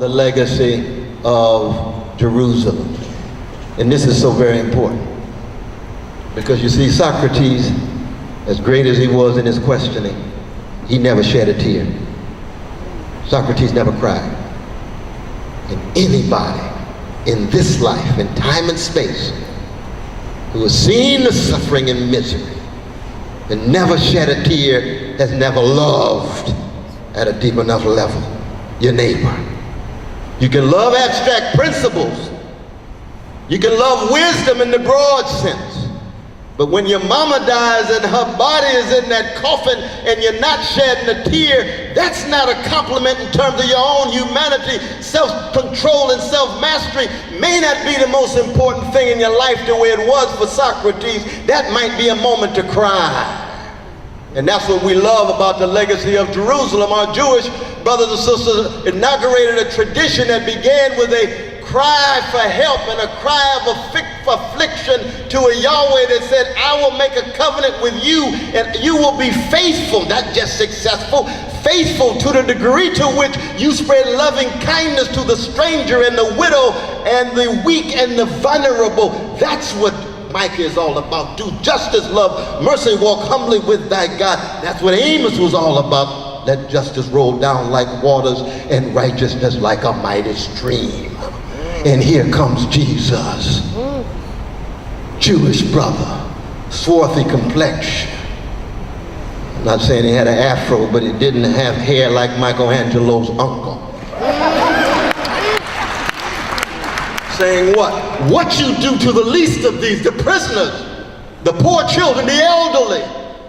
the legacy of Jerusalem. And this is so very important, because you see, Socrates, as great as he was in his questioning, he never shed a tear. Socrates never cried. And anybody in this life, in time and space, who has seen the suffering and misery and never shed a tear has never loved at a deep enough level your neighbor. You can love abstract principles. You can love wisdom in the broad sense. But when your mama dies and her body is in that coffin and you're not shedding a tear, that's not a compliment in terms of your own humanity. Self-control and self-mastery may not be the most important thing in your life the way it was for Socrates. That might be a moment to cry. And that's what we love about the legacy of Jerusalem. Our Jewish brothers and sisters inaugurated a tradition that began with a cry for help and a cry of affliction to a Yahweh that said, I will make a covenant with you and you will be faithful, not just successful, faithful to the degree to which you spread loving kindness to the stranger and the widow and the weak and the vulnerable. That's what Micah is all about. Do justice, love mercy, walk humbly with thy God. That's what Amos was all about. Let justice roll down like waters and righteousness like a mighty stream. And here comes Jesus, Jewish brother, swarthy complexion. I'm not saying he had an afro, but he didn't have hair like Michelangelo's uncle. Saying what? What you do to the least of these, the prisoners, the poor children, the elderly,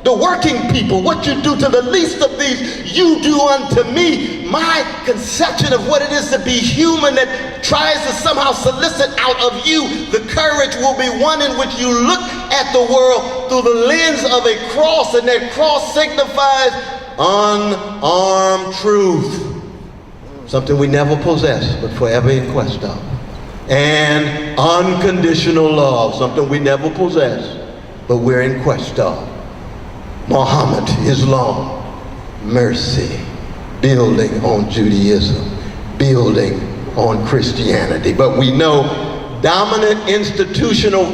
the working people, what you do to the least of these, you do unto me. My conception of what it is to be human that tries to somehow solicit out of you the courage will be one in which you look at the world through the lens of a cross, and that cross signifies unarmed truth. Something we never possess, but forever in quest of. And unconditional love, something we never possess, but we're in quest of. Muhammad, Islam, mercy, building on Judaism, building on Christianity. But we know dominant institutional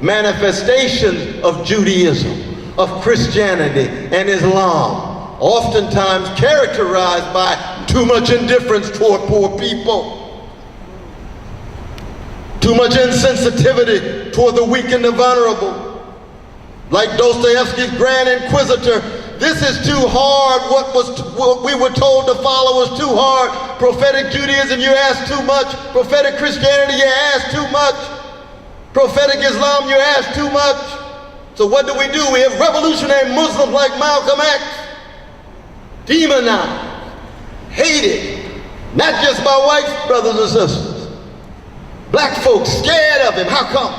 manifestations of Judaism, of Christianity and Islam, oftentimes characterized by too much indifference toward poor people, too much insensitivity toward the weak and the vulnerable. Like Dostoevsky's Grand Inquisitor, this is too hard. What we were told to follow was too hard. Prophetic Judaism, you ask too much. Prophetic Christianity, you ask too much. Prophetic Islam, you ask too much. So what do? We have revolutionary Muslims like Malcolm X, demonized, hated, not just by white brothers and sisters. Black folks scared of him. How come?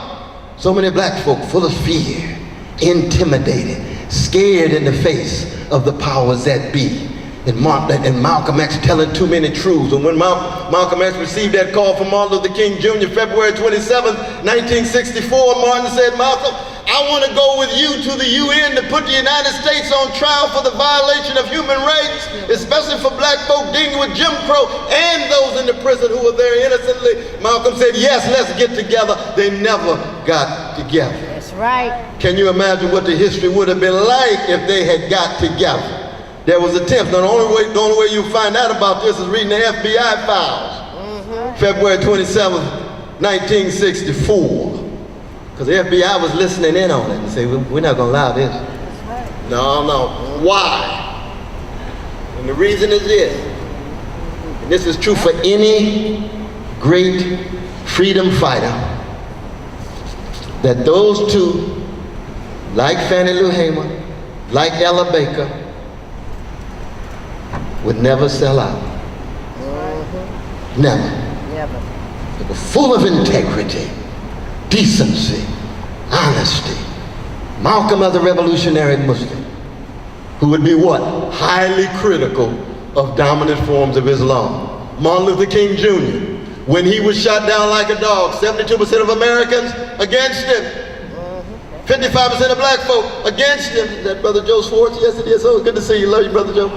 So many black folk full of fear, intimidated, scared in the face of the powers that be. And Malcolm X telling too many truths. And when Malcolm X received that call from Martin Luther King Jr. February 27, 1964, Martin said, Malcolm, I want to go with you to the UN to put the United States on trial for the violation of human rights, especially for black folk dealing with Jim Crow and those in the prison who were there innocently. Malcolm said, yes, let's get together. They never got together. That's right. Can you imagine what the history would have been like if they had got together? There was attempts. Now, the only way you find out about this is reading the FBI files. February 27, 1964. Because the FBI was listening in on it and say, we're not going to allow this. No. Why? And the reason is this. And this is true for any great freedom fighter. That those two, like Fannie Lou Hamer, like Ella Baker, would never sell out. Never. They were full of integrity, decency, honesty. Malcolm as a revolutionary Muslim, who would be what? Highly critical of dominant forms of Islam. Martin Luther King Jr., when he was shot down like a dog, 72% of Americans against him. 55% of black folk against him. Is that Brother Joe Schwartz? Yes, it is. Oh, good to see you. Love you, Brother Joe.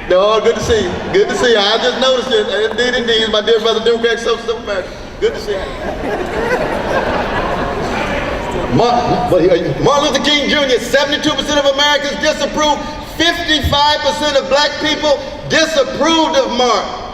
No, good to see you. Good to see you. I just noticed it. Indeed. My dear brother, Democratic Social America. Good to see you. Martin Luther King Jr., 72% of Americans disapprove. 55% of black people disapproved of Martin.